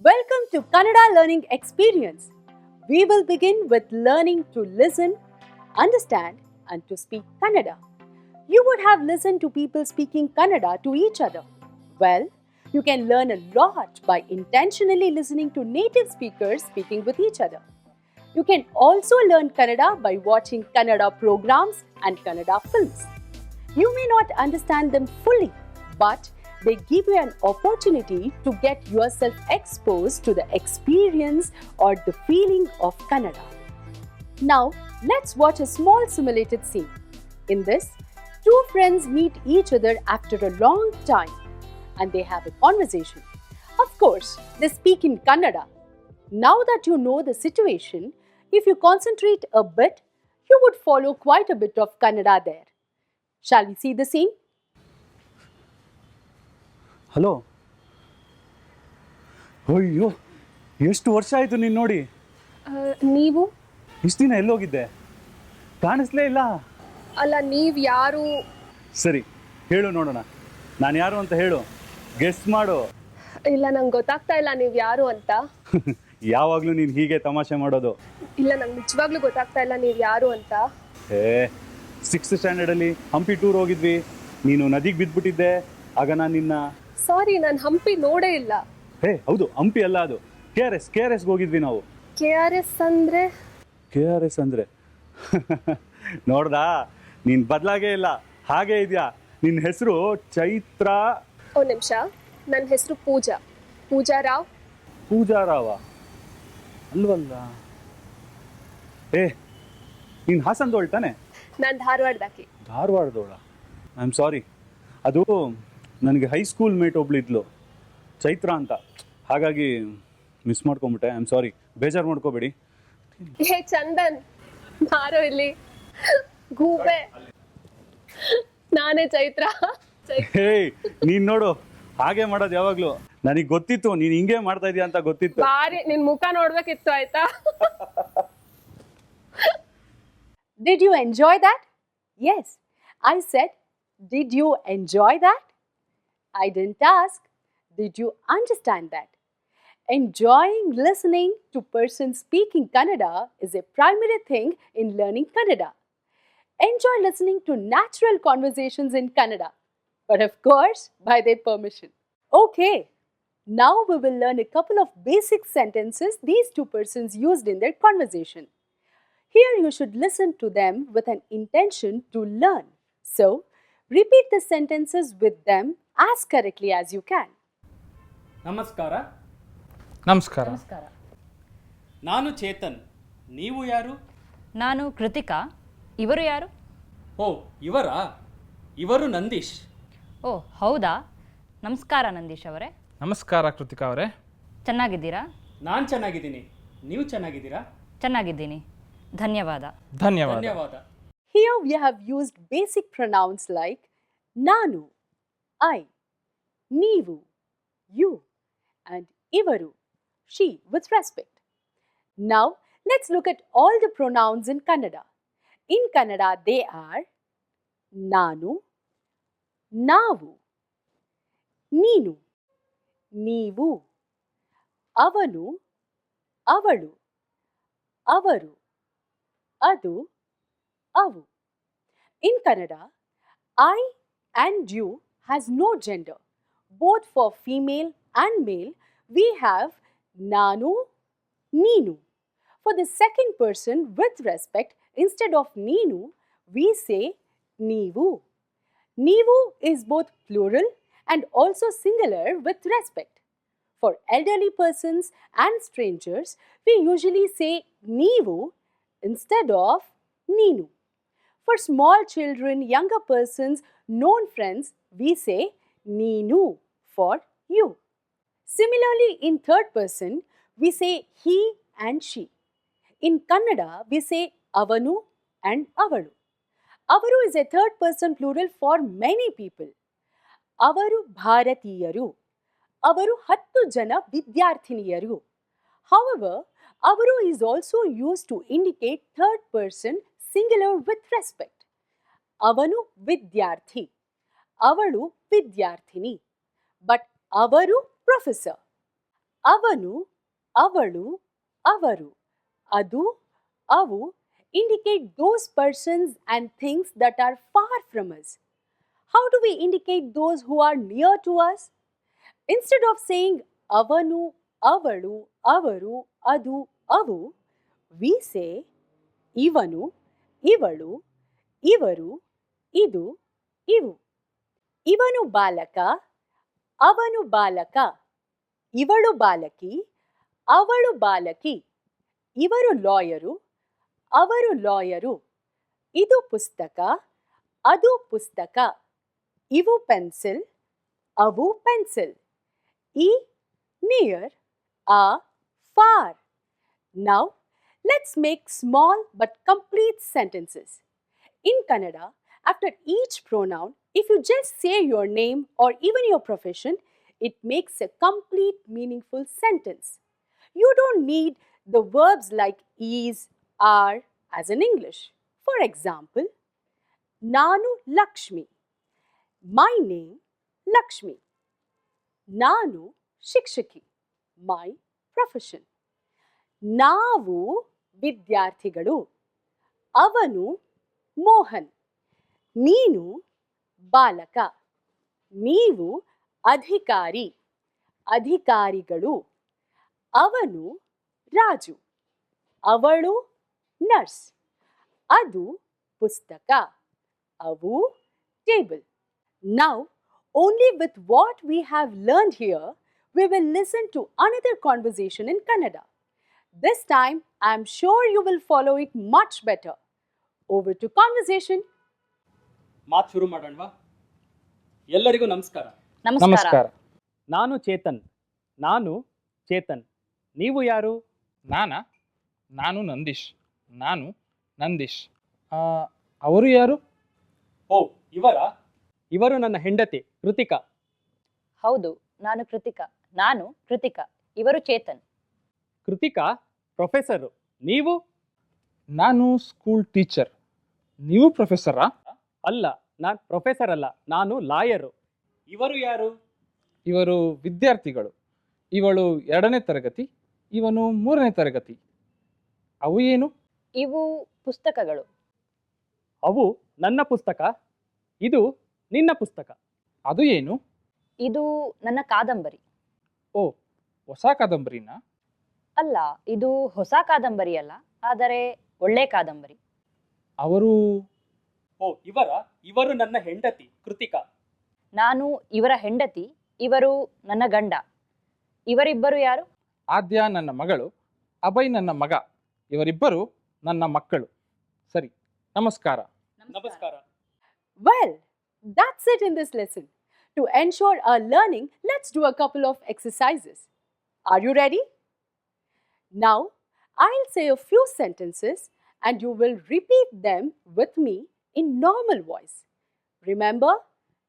Welcome to Kannada Learning Experience. We will begin with learning to listen, understand, and to speak Kannada. You would have listened to people speaking Kannada to each other. Well, you can learn a lot by intentionally listening to native speakers speaking with each other. You can also learn Kannada by watching Kannada programs and Kannada films. You may not understand them fully, but they give you an opportunity to get yourself exposed to the experience or the feeling of Kannada. Now, let's watch a small simulated scene. In this, two friends meet each other after a long time and they have a conversation. Of course, they speak in Kannada. Now that you know the situation, if you concentrate a bit, you would follow quite a bit of Kannada there. Shall we see the scene? Hello, ಅಯ್ಯೋ ಎಷ್ಟು ವರ್ಷ ಆಯಿತು ನೀನು ನೋಡಿ. ನೀವು ಇಷ್ಟು ದಿನ ಎಲ್ಲೋಗಿದ್ದೆ, ಕಾಣಿಸ್ಲೇ ಇಲ್ಲ. ಅಲ್ಲ, ನೀವು ಯಾರು? ಸರಿ ಹೇಳು ನೋಡೋಣ, ನಾನು ಯಾರು ಅಂತ ಹೇಳು, ಗೆಸ್ ಮಾಡು. ಇಲ್ಲ, ನಂಗೆ ಗೊತ್ತಾಗ್ತಾ ಇಲ್ಲ ನೀವು ಯಾರು ಅಂತ. ಯಾವಾಗಲೂ ನೀನು ಹೀಗೆ ತಮಾಷೆ ಮಾಡೋದು. ಇಲ್ಲ, ನಂಗೆ ನಿಜವಾಗ್ಲೂ ಗೊತ್ತಾಗ್ತಾ ಇಲ್ಲ ನೀವು ಯಾರು ಅಂತ. 6th ಸ್ಟ್ಯಾಂಡರ್ಡಲ್ಲಿ ಹಂಪಿ ಟೂರ್ ಹೋಗಿದ್ವಿ, ನೀನು ನದಿಗೆ ಬಿದ್ದುಬಿಟ್ಟಿದ್ದೆ. ಆಗ ನಾನು ನಿನ್ನ ಸಾರಿ, ನಾನು ಹಂಪಿ ನೋಡೇ ಇಲ್ಲ. ಹೌದು, ಹಂಪಿ ಅಲ್ಲ, ಅದು KRS ಹೋಗಿದ್ವಿ ನಾವು. KRS ಅಂದ್ರೆ? KRS ಅಂದರೆ ನೋಡ್ದಾ, ನೀನು ಬದಲಾಗೇ ಇಲ್ಲ, ಹಾಗೇ ಇದೆಯಾ. ನಿನ್ನ ಹೆಸರು ಚೈತ್ರ. ಒಂದು ನಿಮಿಷ, ನನ್ನ ಹೆಸರು ಪೂಜಾ ರಾವ್. ಪೂಜಾರಾವ ಅಲ್ವಲ್ಲ? ನೀನು ಹಾಸನದವಳು ತಾನೆ? ನಾನು ಧಾರವಾಡದಾಕಿ. ಧಾರವಾಡದವಳ? ಐ ಆಮ್ ಸಾರಿ, ಅದು ನನಗೆ ಹೈಸ್ಕೂಲ್ ಮೇಟ್ ಒಬ್ಳಿದ್ಲು, ಚೈತ್ರ ಅಂತ, ಹಾಗಾಗಿ ಮಿಸ್ ಮಾಡ್ಕೊಂಬಿಟ್ಟೆ. ಐ ಆಮ್ ಸಾರಿ, ಬೇಜಾರು ಮಾಡ್ಕೋಬೇಡಿ. ಚಂದನ್ ಮಾರೋ ಇಲ್ಲಿ ಗೂಬೆ, ನಾನೇ ಚೈತ್ರ. ನೀನ್ ನೋಡು, ಹಾಗೆ ಮಾಡೋದು ಯಾವಾಗ್ಲೂ. ನನಗೆ ಗೊತ್ತಿತ್ತು ನೀನ್ ಹಿಂಗೆ ಮಾಡ್ತಾ ಇದೀಯ ಅಂತ ಗೊತ್ತಿತ್ತು. ಬಾರಿ, ನಿನ್ ಮುಖ ನೋಡ್ಬೇಕಿತ್ತು, ಆಯ್ತಾ? Did you enjoy that? Yes, I said, did you enjoy that? I didn't ask, did you understand that? Enjoying listening to persons speaking Kannada is a primary thing in learning Kannada. Enjoy listening to natural conversations in Kannada, but of course, by their permission. Okay, now we will learn a couple of basic sentences these two persons used in their conversation. Here you should listen to them with an intention to learn. So, repeat the sentences with them as correctly as you can. ನಮಸ್ಕಾರ. ನಮಸ್ಕಾರ. ನಾನು ಚೇತನ್, ನೀವು ಯಾರು? ನಾನು ಕೃತಿಕಾ. ಇವರು ಯಾರು? ಓ, ಇವರಾ? ಇವರು ನಂದೀಶ್. ಓ, ಹೌದಾ? ನಮಸ್ಕಾರ ನಂದೀಶ್ ಅವರೇ. ನಮಸ್ಕಾರ ಕೃತಿಕಾ ಅವರೇ. ಚೆನ್ನಾಗಿದ್ದೀರಾ? ನಾನು ಚೆನ್ನಾಗಿದ್ದೀನಿ, ನೀವು ಚೆನ್ನಾಗಿದ್ದೀರಾ? ಚೆನ್ನಾಗಿದ್ದೀನಿ, ಧನ್ಯವಾದ. ಧನ್ಯವಾದ. Here we have used basic pronouns like ನಾನು, I, ನೀವು, you, and ivaru, she, with respect. Now, let's look at all the pronouns in Kannada. In Kannada, they are ನಾನು, ನಾವು, ನೀನು, ನೀವು, ಅವನು, ಅವಳು, ಅವರು, ಅದು, avu. In Kannada, I and you has no gender. Both for female and male, we have nanu, neenu. For the second person with respect, instead of neenu, we say neevu. Neevu is both plural and also singular with respect. For elderly persons and strangers, we usually say neevu instead of neenu. For small children, younger persons, known friends, we say neenu for you. Similarly, in third person, we say he and she. In Kannada, we say avanu and avalu. Avaru is a third person plural for many people. Avaru bharatiyaru. Avaru 10 jana vidyarthiniyaru. However, avaru is also used to indicate third person singular with respect. ಅವನು ವಿದ್ಯಾರ್ಥಿ, ಅವಳು ವಿದ್ಯಾರ್ಥಿನಿ. But ಅವರು professor. ಅವನು, ಅವಳು, ಅವರು, ಅದು, ಅವು indicate those persons and things that are far from us. How do we indicate those who are near to us? Instead of saying avanu, avalu, avaru, adu, avu, we say ivanu, ivalu, ivaru, idu, ivu. Ivanu balaka, avanu balaka, ivalu balaki, avalu balaki, ivaru lawyeru, ಅವರು lawyer. ಇದು ಪುಸ್ತಕ, ಅದು ಪುಸ್ತಕ. ಇವು pencil, ಅವು pencil. ಈ near, ಆ for. Now, let's make small but complete sentences. In Kannada, after each pronoun, if you just say your name or even your profession, it makes a complete meaningful sentence. You don't need the verbs like is, are as in English. For example, Nanu Lakshmi. My name Lakshmi. Nanu Shikshaki. My profession. Navu Vidyarthigalu. Avanu Mohan. Neenu Balaka. Neevu Adhikari. Adhikarigalu. Avanu Raju. ಅವಳು nurse. ಅದು ಪುಸ್ತಕ. ಅವು table. Now, only with what we have learned here, we will listen to another conversation in Kannada. This time, I am sure you will follow it much better. Over to conversation. ಮಾತು ಶುರು ಮಾಡೋಣವಾ? ಎಲ್ಲರಿಗೂ ನಮಸ್ಕಾರ. ನಮಸ್ಕಾರ. ನಾನು ಚೇತನ್. ನಾನು ಚೇತನ್. ನೀವು ಯಾರು? ನಾನು ನಂದೀಶ್. ನಾನು ನಂದೀಶ್. ಅವರು ಯಾರು? ಓ, ಇವರಾ? ಇವರು ನನ್ನ ಹೆಂಡತಿ ಕೃತಿಕಾ. ಹೌದು, ನಾನು ಕೃತಿಕಾ. ನಾನು ಕೃತಿಕಾ. ಇವರು ಚೇತನ್. ಕೃತಿಕಾ ಪ್ರೊಫೆಸರು. ನೀವು? ನಾನು ಸ್ಕೂಲ್ ಟೀಚರ್. ನೀವು ಪ್ರೊಫೆಸರಾ? ಅಲ್ಲ, ನಾನು ಪ್ರೊಫೆಸರ್ ಅಲ್ಲ, ನಾನು ಲಾಯರು. ಇವರು ಯಾರು? ಇವರು ವಿದ್ಯಾರ್ಥಿಗಳು. ಇವಳು 2ನೇ ತರಗತಿ, ಇವನು 3ನೇ ತರಗತಿ. ಅವು ಏನು? ಇವು ಪುಸ್ತಕಗಳು. ಅವು ನನ್ನ ಪುಸ್ತಕ, ಇದು ನಿನ್ನ ಪುಸ್ತಕ. ಅದು ಏನು? ಇದು ನನ್ನ ಕಾದಂಬರಿ. ಓ, ಹೊಸ ಕಾದಂಬರಿನಾ? ಅಲ್ಲ, ಇದು ಹೊಸ ಕಾದಂಬರಿ ಅಲ್ಲ, ಆದರೆ ಒಳ್ಳೆ ಕಾದಂಬರಿ. ಅವರು? ಓ, ಇವರು ನನ್ನ ಹೆಂಡತಿ ಕೃತಿಕಾ. ನಾನು ಇವರ ಹೆಂಡತಿ, ಇವರು ನನ್ನ ಗಂಡ. ಇವರಿಬ್ಬರು ಯಾರು? ಆದ್ಯ ನನ್ನ ಮಗಳು, ಅಭಯ್ ನನ್ನ ಮಗ. ಇವರಿಬ್ಬರು ನನ್ನ ಮಕ್ಕಳು. ಸರಿ, ನಮಸ್ಕಾರ. ನಮಸ್ಕಾರ. Well, that's it in this lesson. To ensure our learning, let's do a couple of exercises. Are you ready? Now, I'll say a few sentences and you will repeat them with me in normal voice. Remember,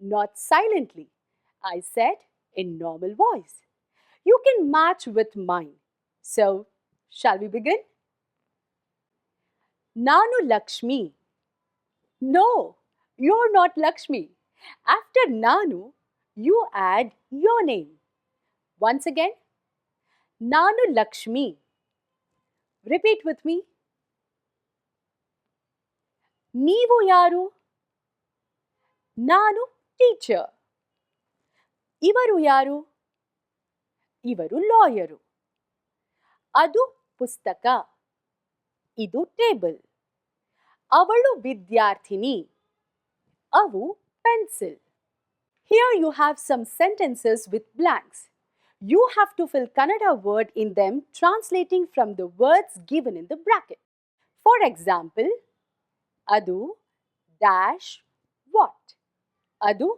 not silently. I said in normal voice. You can match with mine. So, shall we begin? Nanu Lakshmi. No, you're not Lakshmi. After Nanu, you add your name. Once again, Nanu Lakshmi. Repeat with me. Neevu yaru? Nanu teacher. Ivaru yaru? Ivaru lawyeru. Adu pustaka. Idu table. Avalu vidyarthini. Avu pencil. Here you have some sentences with blanks. You have to fill Kannada word in them, translating from the words given in the bracket. For example, adu dash what? Adu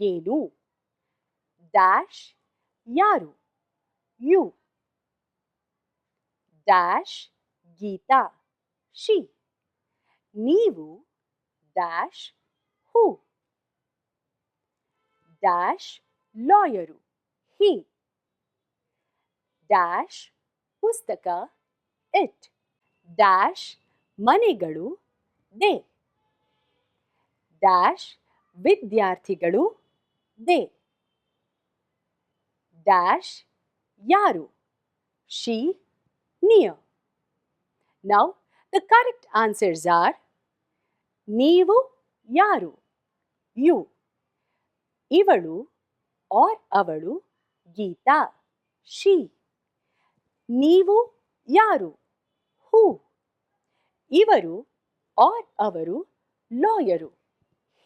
yenu. Dash yaru. You. Dash Geeta. She. Neevu dash who. Dash lawyeru. He. Dash pustaka. It. Dash manegalu. They. Dash ವಿದ್ಯಾರ್ಥಿಗಳು they dash ಯಾರು she near. Now the correct answers are ನೀವು ಯಾರು you ಇವಳು or ಅವಳು Geetha she ನೀವು ಯಾರು who ಇವರು or ಅವರು ಲಾಯರು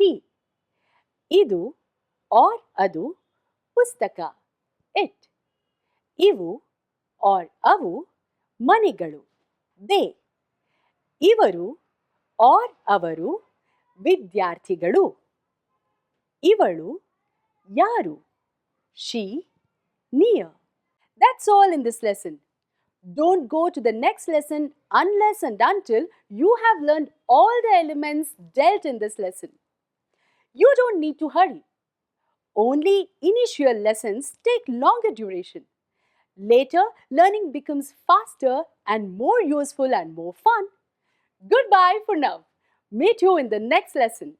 he ಇದು or ಅದು ಪುಸ್ತಕ it ಇವು or ಅವು ಮನೆಗಳು ದೇ ಇವರು or ಅವರು ವಿದ್ಯಾರ್ಥಿಗಳು ಇವಳು ಯಾರು she near. That's all in this lesson. Don't go to the next lesson unless and until you have learned all the elements dealt in this lesson. You don't need to hurry. Only initial lessons take longer duration. Later, learning becomes faster and more useful and more fun. Goodbye for now. Meet you in the next lesson.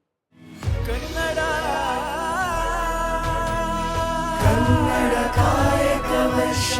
Kannada ಕಾಯಕ ವರ್ಷ